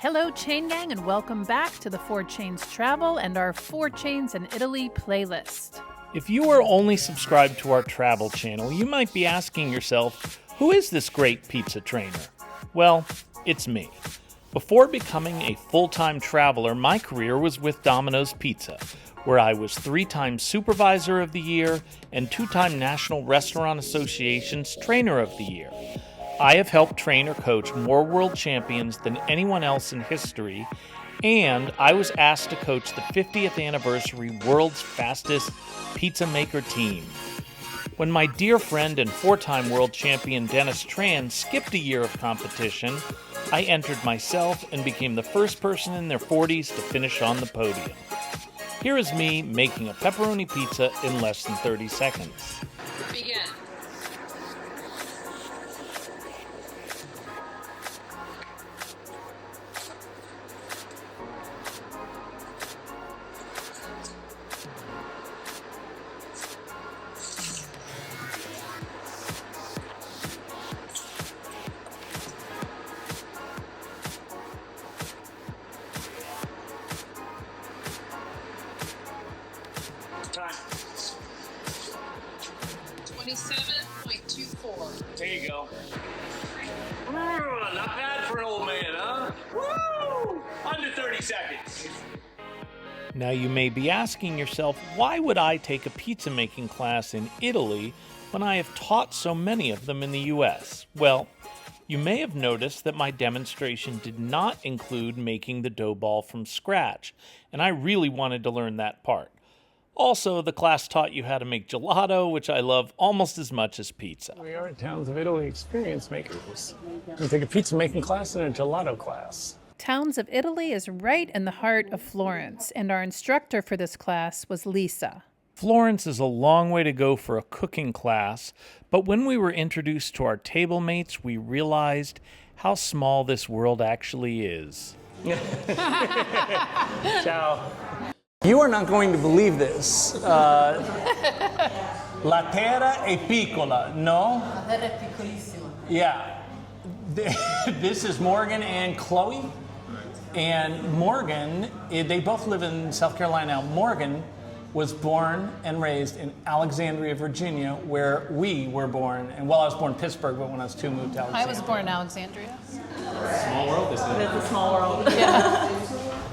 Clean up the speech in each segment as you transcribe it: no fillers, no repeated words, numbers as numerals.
Hello, Chain Gang, and welcome back to the Four Chains Travel and our Four Chains in Italy playlist. If you are only subscribed to our travel channel, you might be asking yourself, who is this great pizza trainer? Well, it's me. Before becoming a full-time traveler, my career was with Domino's Pizza, where I was 3-time Supervisor of the Year and 2-time National Restaurant Association's Trainer of the Year. I have helped train or coach more world champions than anyone else in history, and I was asked to coach the 50th anniversary World's Fastest Pizza Maker team. When my dear friend and 4-time world champion Dennis Tran skipped a year of competition, I entered myself and became the first person in their 40s to finish on the podium. Here is me making a pepperoni pizza in less than 30 seconds. Begin. Time. 27.24. There you go. Not bad for an old man, huh? Woo! Under 30 seconds. Now you may be asking yourself, why would I take a pizza making class in Italy when I have taught so many of them in the US? Well, you may have noticed that my demonstration did not include making the dough ball from scratch, and I really wanted to learn that part. Also, the class taught you how to make gelato, which I love almost as much as pizza. We are at Towns of Italy experience makers. We take a pizza making class and a gelato class. Towns of Italy is right in the heart of Florence, and our instructor for this class was Lisa. Florence is a long way to go for a cooking class, but when we were introduced to our table mates, we realized how small this world actually is. Ciao. You are not going to believe this. La terra è piccola, no? La terra è piccolissima. Yeah. This is Morgan and Chloe. And Morgan, they both live in South Carolina now. Morgan was born and raised in Alexandria, Virginia, where we were born. And well, I was born in Pittsburgh, but when I was 2, moved to Alexandria. I was born in Alexandria. Small world, isn't it? It's a small world. Yeah.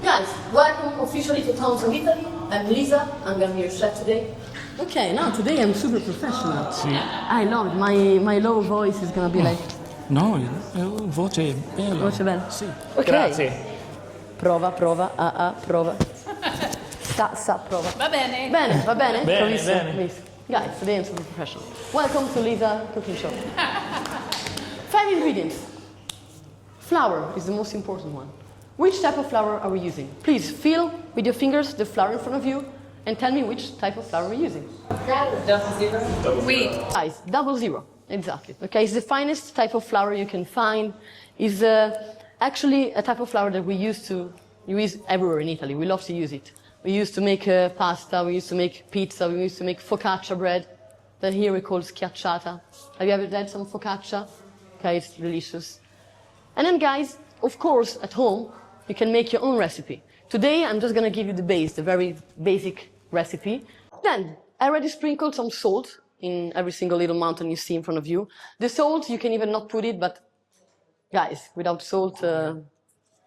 Guys, welcome officially to Towns of Italy. I'm Lisa. I'm gonna be your chef today. Okay, now today I'm super professional. Sì. I love it. My low voice is gonna be like. No, voce bella. Voce bella. Sì. Ok. Grazie. Prova, prova. Prova. Va bene. Bene, va bene? Bene, Bravissimo, bene. bravissimo. Guys, today I'm super professional. Welcome to Lisa Cooking Show. 5 ingredients. Flour is the most important one. Which type of flour are we using? Please feel with your fingers the flour in front of you and tell me which type of flour we're using. Wheat. Guys, 00. Exactly. Okay, it's the finest type of flour you can find. It's actually a type of flour that we use everywhere in Italy. We love to use it. We used to make pasta, we used to make pizza, we used to make focaccia bread that here we call schiacciata. Have you ever had some focaccia? Okay, it's delicious. And then guys, of course, at home, you can make your own recipe. Today, I'm just gonna give you the base, the very basic recipe. Then, I already sprinkled some salt in every single little mountain you see in front of you. The salt, you can even not put it, but guys, without salt, you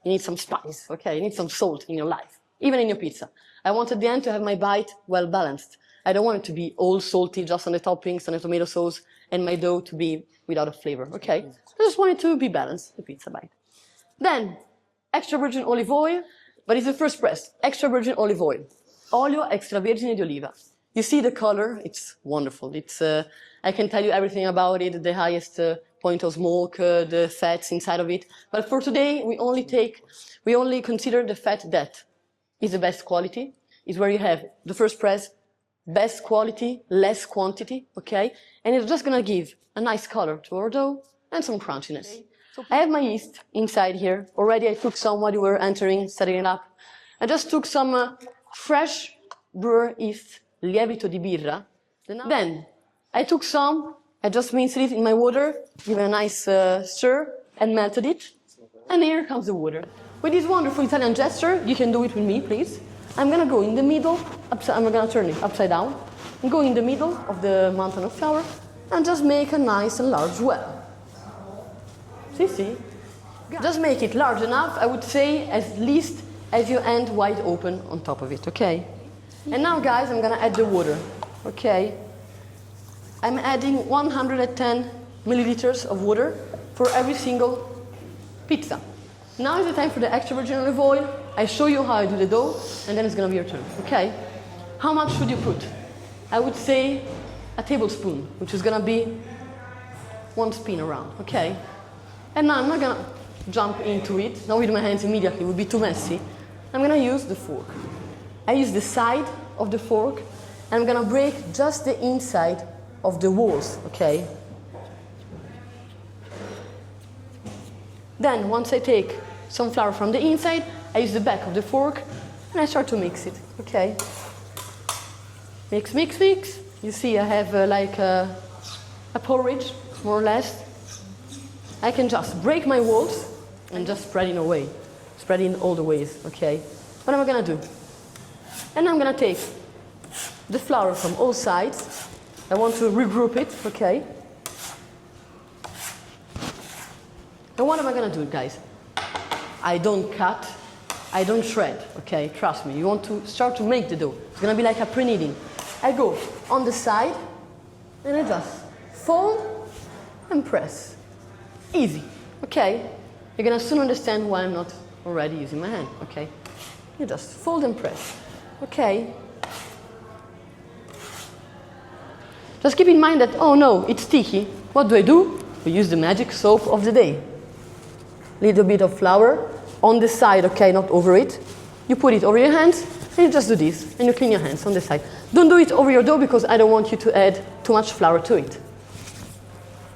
need some spice, okay? You need some salt in your life, even in your pizza. I want at the end to have my bite well balanced. I don't want it to be all salty just on the toppings and the tomato sauce and my dough to be without a flavor, okay? I just want it to be balanced, the pizza bite. Then, extra virgin olive oil, but it's the first press. Extra virgin olive oil. Olio extravergine di oliva. You see the color? It's wonderful. It's, I can tell you everything about it, the highest point of smoke, the fats inside of it. But for today, we only consider the fat that is the best quality. It's where you have the first press, best quality, less quantity, okay? And it's just gonna give a nice color to our dough and some crunchiness. I have my yeast inside here. Already I took some while you were entering, setting it up. I just took some fresh brewer yeast, lievito di birra. Then I took some, I just minced it in my water, give it a nice stir, and melted it. And here comes the water. With this wonderful Italian gesture, you can do it with me, please. I'm gonna go in the middle, I'm gonna turn it upside down, and go in the middle of the mountain of flour, and just make a nice and large well. See? Just make it large enough, I would say, at least as your hand wide open on top of it, okay? And now, guys, I'm gonna add the water, okay? I'm adding 110 milliliters of water for every single pizza. Now is the time for the extra virgin olive oil. I show you how I do the dough, and then it's gonna be your turn, okay? How much should you put? I would say a tablespoon, which is gonna be 1 spin around, okay? And now I'm not gonna jump into it, not with my hands immediately, it would be too messy. I'm gonna use the fork. I use the side of the fork, and I'm gonna break just the inside of the walls, okay? Then, once I take some flour from the inside, I use the back of the fork, and I start to mix it, okay? Mix, mix, mix. You see I have like a porridge, more or less. I can just break my walls and just spread it away. Spread it in all the ways, okay? What am I gonna do? And I'm gonna take the flour from all sides. I want to regroup it, okay? And what am I gonna do, guys? I don't cut, I don't shred, okay? Trust me, you want to start to make the dough. It's gonna be like a pre-kneading. I go on the side, and I just fold and press. Easy, okay? You're gonna soon understand why I'm not already using my hand, okay? You just fold and press, okay? Just keep in mind that, oh no, it's sticky. What do? We use the magic soap of the day. Little bit of flour on the side, okay, not over it. You put it over your hands, and you just do this, and you clean your hands on the side. Don't do it over your dough because I don't want you to add too much flour to it.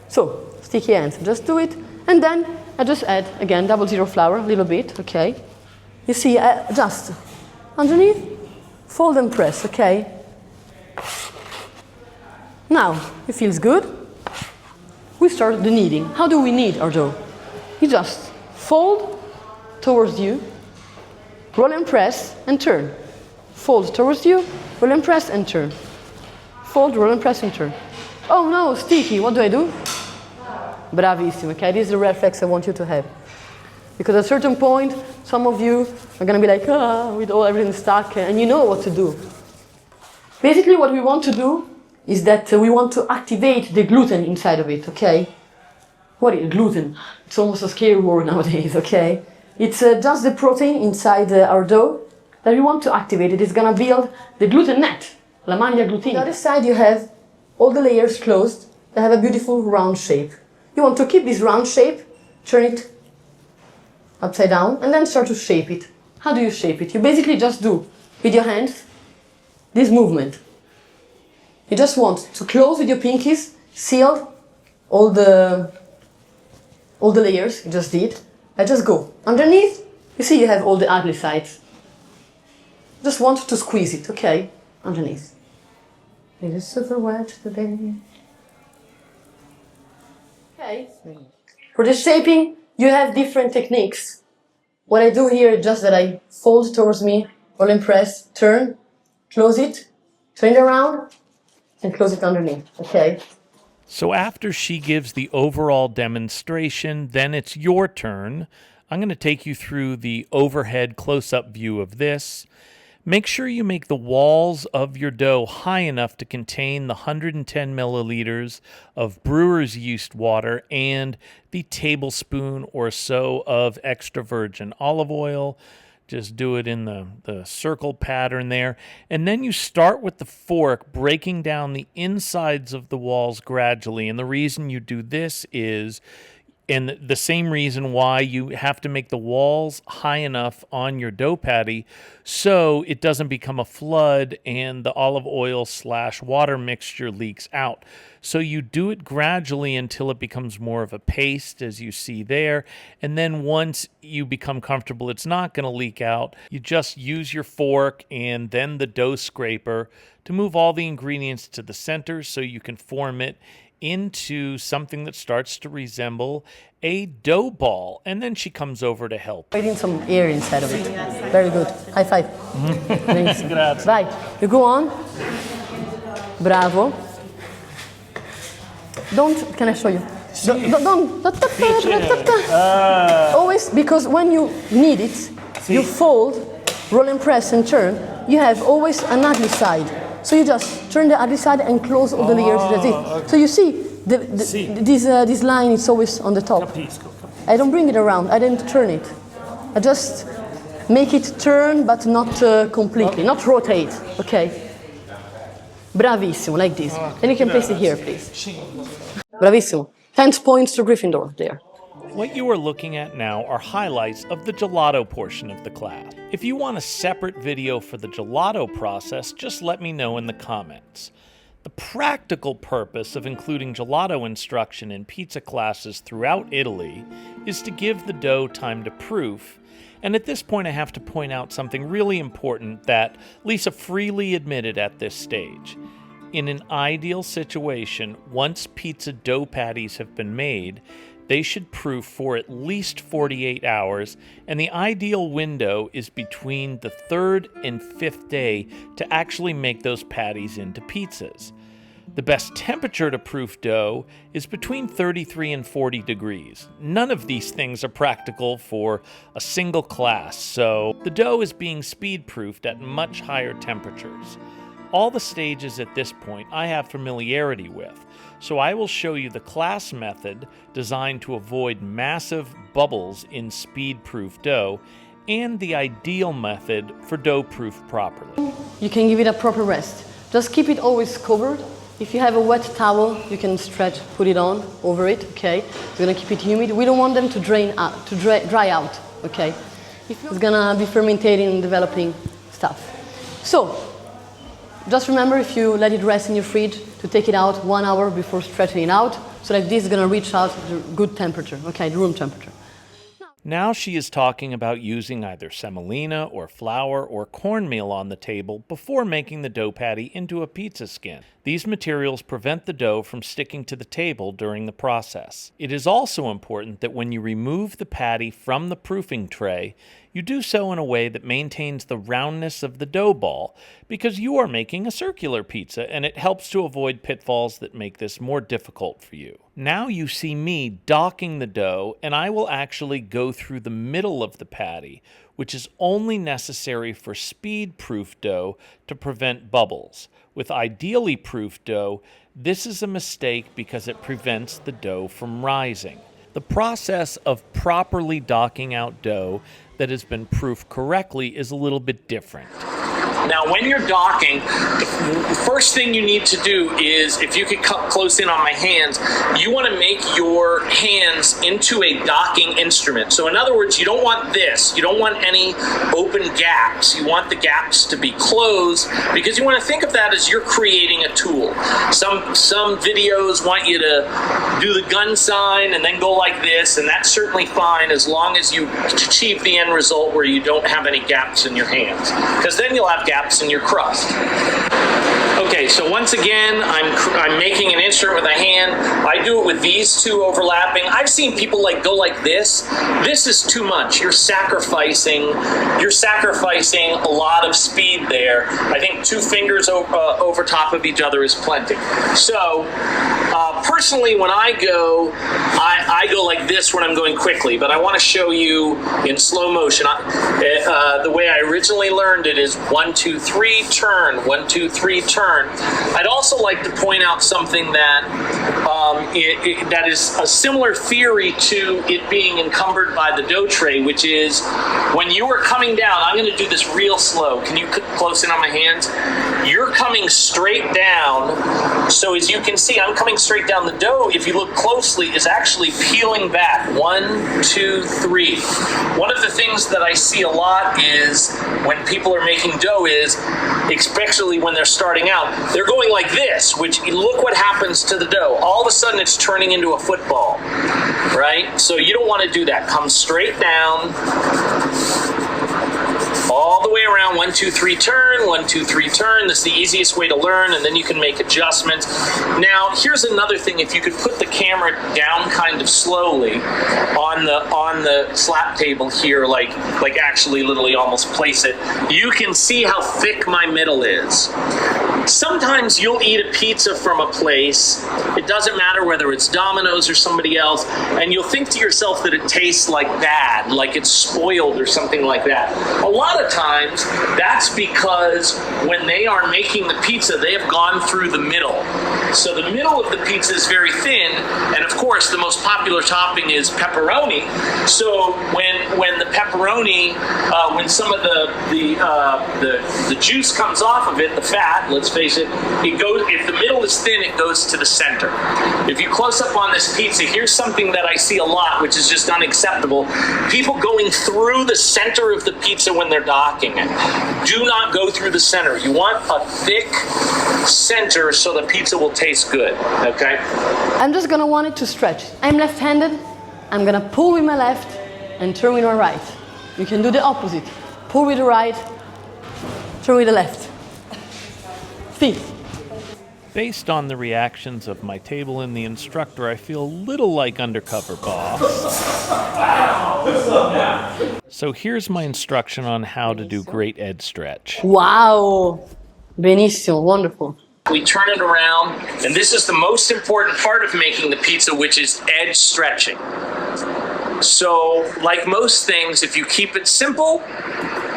So, sticky hands, just do it, and then I just add, again, 00 flour, a little bit, okay? You see, just underneath, fold and press, okay? Now, it feels good. We start the kneading. How do we knead our dough? You just fold towards you, roll and press, and turn. Fold towards you, roll and press, and turn. Fold, roll and press, and turn. Oh no, sticky, what do? Bravissimo, okay? This is the reflex I want you to have. Because at a certain point, some of you are gonna be like, with everything stuck, and you know what to do. Basically, what we want to do is that we want to activate the gluten inside of it, okay? What is gluten? It's almost a scary word nowadays, okay? It's just the protein inside our dough that we want to activate. It is gonna build the gluten net, la maglia glutenica. On the other side, you have all the layers closed that have a beautiful round shape. You want to keep this round shape, turn it upside down, and then start to shape it. How do you shape it? You basically just do, with your hands, this movement. You just want to close with your pinkies, seal all the layers you just did. I just go underneath. You see you have all the ugly sides. Just want to squeeze it, okay? Underneath. It is super wet today. Okay. For the shaping, you have different techniques. What I do here is just that I fold towards me, roll and press, turn, close it, turn it around, and close it underneath, okay? So after she gives the overall demonstration, then it's your turn. I'm going to take you through the overhead close-up view of this. Make sure you make the walls of your dough high enough to contain the 110 milliliters of brewer's yeast water and the tablespoon or so of extra virgin olive oil. Just do it in the circle pattern there. And then you start with the fork, breaking down the insides of the walls gradually. And the reason you do this is, and the same reason why you have to make the walls high enough on your dough patty so it doesn't become a flood and the olive oil / water mixture leaks out. So you do it gradually until it becomes more of a paste, as you see there. And then once you become comfortable it's not going to leak out, you just use your fork and then the dough scraper to move all the ingredients to the center so you can form it into something that starts to resemble a dough ball. And then she comes over to help. Putting some air inside of it. Very good. High five. Thanks. Grazie. Right. You go on. Bravo. Don't. Can I show you? Don't. Always, because when you knead it, you fold, roll and press and turn. You have always an ugly side. So you just turn the ugly side and close all the layers. That's it. Okay. So you see, this line is always on the top. I don't bring it around. I didn't turn it. I just make it turn, but not completely, not rotate. Okay. Bravissimo, like this. Then you can place it here, please. Bravissimo. 10 points to Gryffindor there. What you are looking at now are highlights of the gelato portion of the class. If you want a separate video for the gelato process, just let me know in the comments. The practical purpose of including gelato instruction in pizza classes throughout Italy is to give the dough time to proof. And at this point I have to point out something really important that Lisa freely admitted at this stage. In an ideal situation, once pizza dough patties have been made, they should proof for at least 48 hours, and the ideal window is between the 3rd and 5th day to actually make those patties into pizzas. The best temperature to proof dough is between 33 and 40 degrees. None of these things are practical for a single class, so the dough is being speed proofed at much higher temperatures. All the stages at this point I have familiarity with, so I will show you the class method designed to avoid massive bubbles in speed-proof dough and the ideal method for dough-proof properly. You can give it a proper rest. Just keep it always covered. If you have a wet towel, you can stretch, put it on over it, okay? We're gonna keep it humid. We don't want them to dry out, okay? It's gonna be fermenting and developing stuff. So, just remember, if you let it rest in your fridge, to take it out 1 hour before stretching it out, so that this is going to reach out to good temperature, okay, the room temperature. Now she is talking about using either semolina or flour or cornmeal on the table before making the dough patty into a pizza skin. These materials prevent the dough from sticking to the table during the process. It is also important that when you remove the patty from the proofing tray, you do so in a way that maintains the roundness of the dough ball, because you are making a circular pizza and it helps to avoid pitfalls that make this more difficult for you. Now you see me docking the dough, and I will actually go through the middle of the patty, which is only necessary for speed-proof dough to prevent bubbles. With ideally proof dough, this is a mistake because it prevents the dough from rising. The process of properly docking out dough that has been proofed correctly is a little bit different. Now, when you're docking, the first thing you need to do is, if you could cut close in on my hands, you want to make your hands into a docking instrument. So in other words, you don't want this. You don't want any open gaps. You want the gaps to be closed, because you want to think of that as you're creating a tool. Some videos want you to do the gun sign and then go like this, and that's certainly fine as long as you achieve the end result where you don't have any gaps in your hands, because then you'll have gaps in your crust. Okay, so once again, I'm making an instrument with a hand. I do it with these two overlapping. I've seen people go like this. This is too much. You're sacrificing a lot of speed there. I think 2 fingers over top of each other is plenty. So, personally, when I go like this when I'm going quickly, but I want to show you in slow motion. The way I originally learned it is 1, 2, 3, turn, 1, 2, 3, turn. I'd also like to point out something that that is a similar theory to it being encumbered by the dough tray, which is when you are coming down, I'm going to do this real slow. Can you close in on my hands? You're coming straight down. So as you can see, I'm coming straight down. The dough, if you look closely, is actually peeling back. 1, 2, 3. One of the things that I see a lot is when people are making dough is, especially when they're starting out, they're going like this, which look what happens to the dough. All of a sudden it's turning into a football, right? So you don't want to do that. Come straight down, all the way around. 1, 2, 3, turn, 1, 2, 3, turn. This is the easiest way to learn, and then you can make adjustments. Now, here's another thing. If you could put the camera down kind of slowly on the slap table here, like actually literally almost place it, you can see how thick my middle is. Sometimes you'll eat a pizza from a place, it doesn't matter whether it's Domino's or somebody else, and you'll think to yourself that it tastes like bad, like it's spoiled or something like that. A lot of times, that's because when they are making the pizza, they have gone through the middle. So the middle of the pizza is very thin, and of course the most popular topping is pepperoni. So when the pepperoni, when some of the juice comes off of it, the fat, let's face it, it goes. If the middle is thin, it goes to the center. If you close up on this pizza, here's something that I see a lot, which is just unacceptable. People going through the center of the pizza when they're docking it. Do not go through the center. You want a thick center so the pizza will taste good, okay? I'm just gonna want it to stretch. I'm left-handed. I'm gonna pull with my left and turn with my right. You can do the opposite. Pull with the right, turn with the left. See? Based on the reactions of my table and the instructor, I feel a little like undercover boss. So here's my instruction on how to do great edge stretch. Wow! Benissimo, wonderful. We turn it around, and this is the most important part of making the pizza, which is edge stretching. So, like most things, if you keep it simple,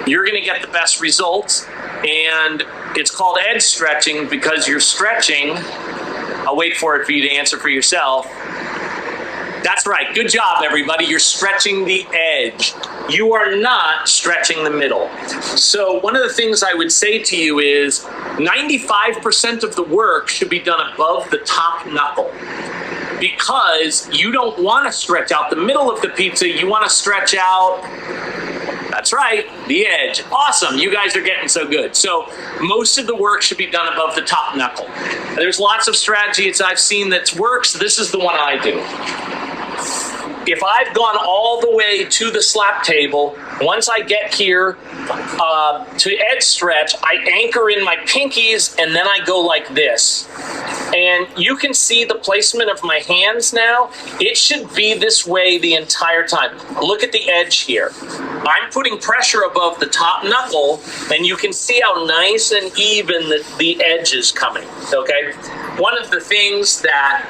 you're going to get the best results. And it's called edge stretching because you're stretching. I'll wait for it for you to answer for yourself. That's right. Good job, everybody. You're stretching the edge. You are not stretching the middle. So one of the things I would say to you is 95% of the work should be done above the top knuckle, because you don't want to stretch out the middle of the pizza. You want to stretch out, that's right, the edge. Awesome. You guys are getting so good. So most of the work should be done above the top knuckle. There's lots of strategies I've seen that works. This is the one I do. If I've gone all the way to the slap table, once I get here to edge stretch, I anchor in my pinkies and then I go like this. And you can see the placement of my hands now. It should be this way the entire time. Look at the edge here. I'm putting pressure above the top knuckle, and you can see how nice and even the edge is coming, okay? One of the things that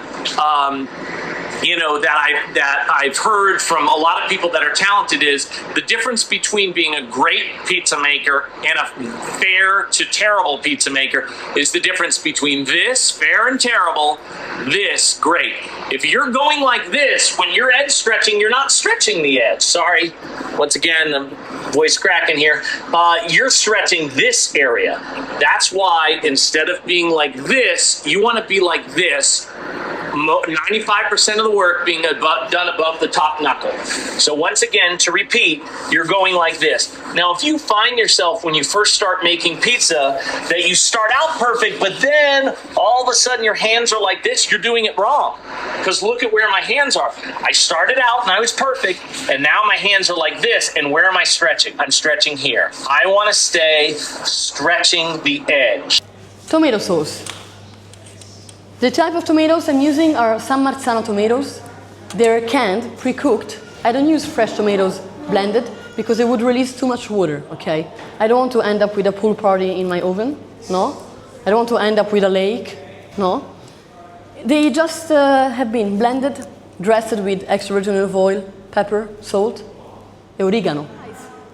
that I've heard from a lot of people that are talented is the difference between being a great pizza maker and a fair to terrible pizza maker is the difference between this, fair and terrible, this, great. If you're going like this, when you're edge stretching, you're not stretching the edge. Sorry. Once again, the voice cracking here. You're stretching this area. That's why instead of being like this, you want to be like this. 95% of the work being done above the top knuckle. So once again, to repeat, you're going like this. Now, if you find yourself when you first start making pizza that you start out perfect, but then all of a sudden your hands are like this, you're doing it wrong. Because look at where my hands are. I started out and I was perfect, and now my hands are like this, and where am I stretching? I'm stretching here. I want to stay stretching the edge. Tomato sauce. The type of tomatoes I'm using are San Marzano tomatoes. They're canned, pre-cooked. I don't use fresh tomatoes blended because it would release too much water, okay? I don't want to end up with a pool party in my oven, no. I don't want to end up with a lake, no. They just have been blended, dressed with extra virgin olive oil, pepper, salt, and oregano.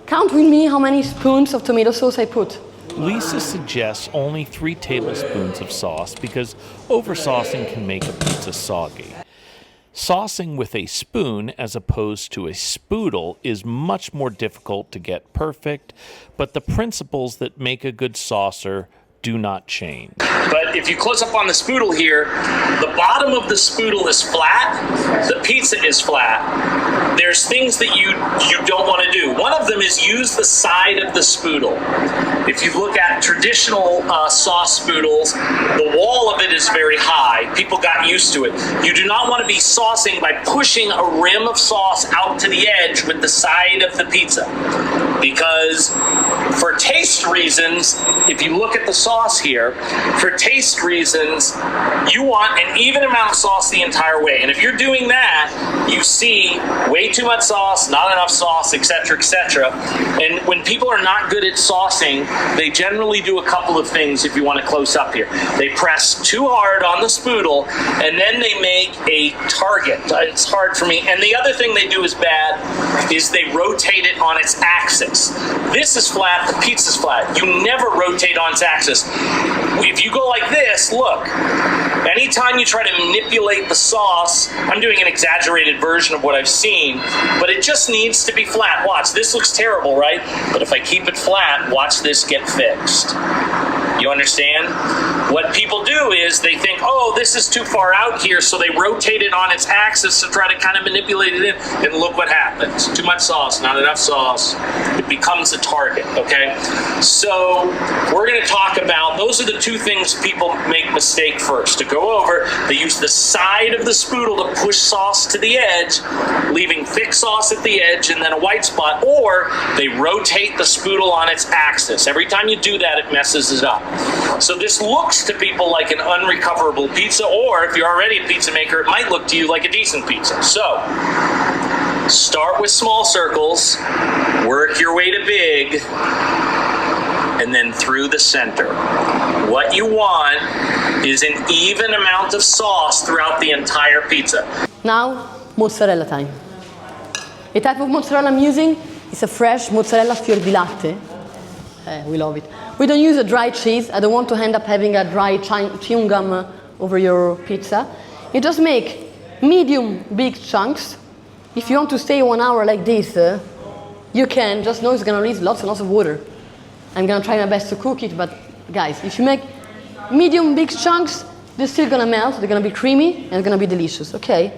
Count with me how many spoons of tomato sauce I put. Lisa suggests only 3 tablespoons of sauce because oversaucing can make a pizza soggy. Saucing with a spoon as opposed to a spoodle is much more difficult to get perfect, but the principles that make a good saucer do not change. But if you close up on the spoodle here, the bottom of the spoodle is flat, the pizza is flat. There's things that you don't want to do. One of them is use the side of the spoodle. If you look at traditional sauce spoodles, the wall of it is very high. People got used to it. You do not want to be saucing by pushing a rim of sauce out to the edge with the side of the pizza, because For taste reasons, if you look at the sauce here, for taste reasons, you want an even amount of sauce the entire way. And if you're doing that, you see way too much sauce, not enough sauce, etc., etc. And when people are not good at saucing, they generally do a couple of things if you want to close up here. They press too hard on the spoodle, and then they make a target. It's hard for me. And the other thing they do is bad is they rotate it on its axis. This is flat, the pizza's flat. You never rotate on its axis. If you go like this, look, anytime you try to manipulate the sauce, I'm doing an exaggerated version of what I've seen, but it just needs to be flat. Watch, this looks terrible, right? But if I keep it flat, watch this get fixed. You understand? What people do is they think, oh, this is too far out here, so they rotate it on its axis to try to kind of manipulate it in, and look what happens. Too much sauce, not enough sauce. It becomes a target, okay? So we're going to talk about, those are the two things people make mistake first. To go over, they use the side of the spoodle to push sauce to the edge, leaving thick sauce at the edge and then a white spot, or they rotate the spoodle on its axis. Every time you do that, it messes it up. So this looks to people like an unrecoverable pizza, or if you're already a pizza maker, it might look to you like a decent pizza. So start with small circles, work your way to big, and then through the center. What you want is an even amount of sauce throughout the entire pizza. Now, mozzarella time. The type of mozzarella I'm using is a fresh mozzarella fior di latte. We love it. We don't use a dry cheese. I don't want to end up having a dry chewing gum over your pizza. You just make medium big chunks. If you want to stay 1 hour like this, you can. Just know it's going to release lots and lots of water. I'm going to try my best to cook it, but guys, if you make medium big chunks, they're still going to melt, they're going to be creamy, and they're going to be delicious, okay?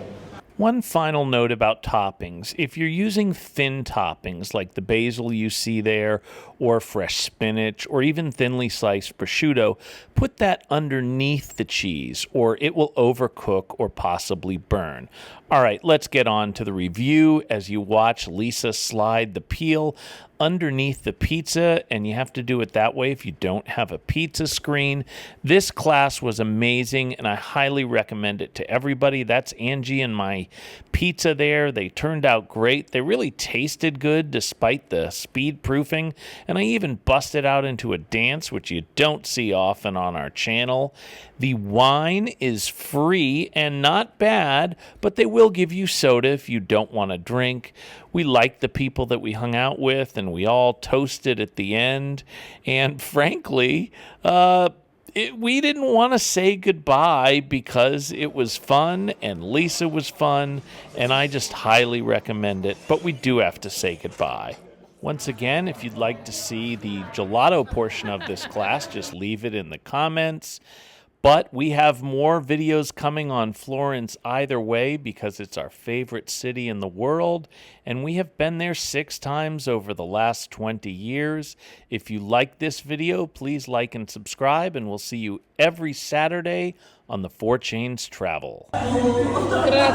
One final note about toppings. If you're using thin toppings like the basil you see there, or fresh spinach, or even thinly sliced prosciutto, put that underneath the cheese, or it will overcook or possibly burn. All right, let's get on to the review as you watch Lisa slide the peel underneath the pizza, and you have to do it that way if you don't have a pizza screen. This class was amazing, and I highly recommend it to everybody. That's Angie and my pizza there. They turned out great. They really tasted good despite the speed proofing, and I even busted out into a dance, which you don't see often on our channel. The wine is free and not bad, but they will give you soda if you don't want to drink. We liked the people that we hung out with, and we all toasted at the end. And frankly, we didn't want to say goodbye because it was fun, and Lisa was fun, and I just highly recommend it. But we do have to say goodbye. Once again, if you'd like to see the gelato portion of this class, just leave it in the comments. But we have more videos coming on Florence either way because it's our favorite city in the world, and we have been there 6 times over the last 20 years. If you like this video, please like and subscribe, and we'll see you every Saturday on the 4 Chains Travel. Grazie.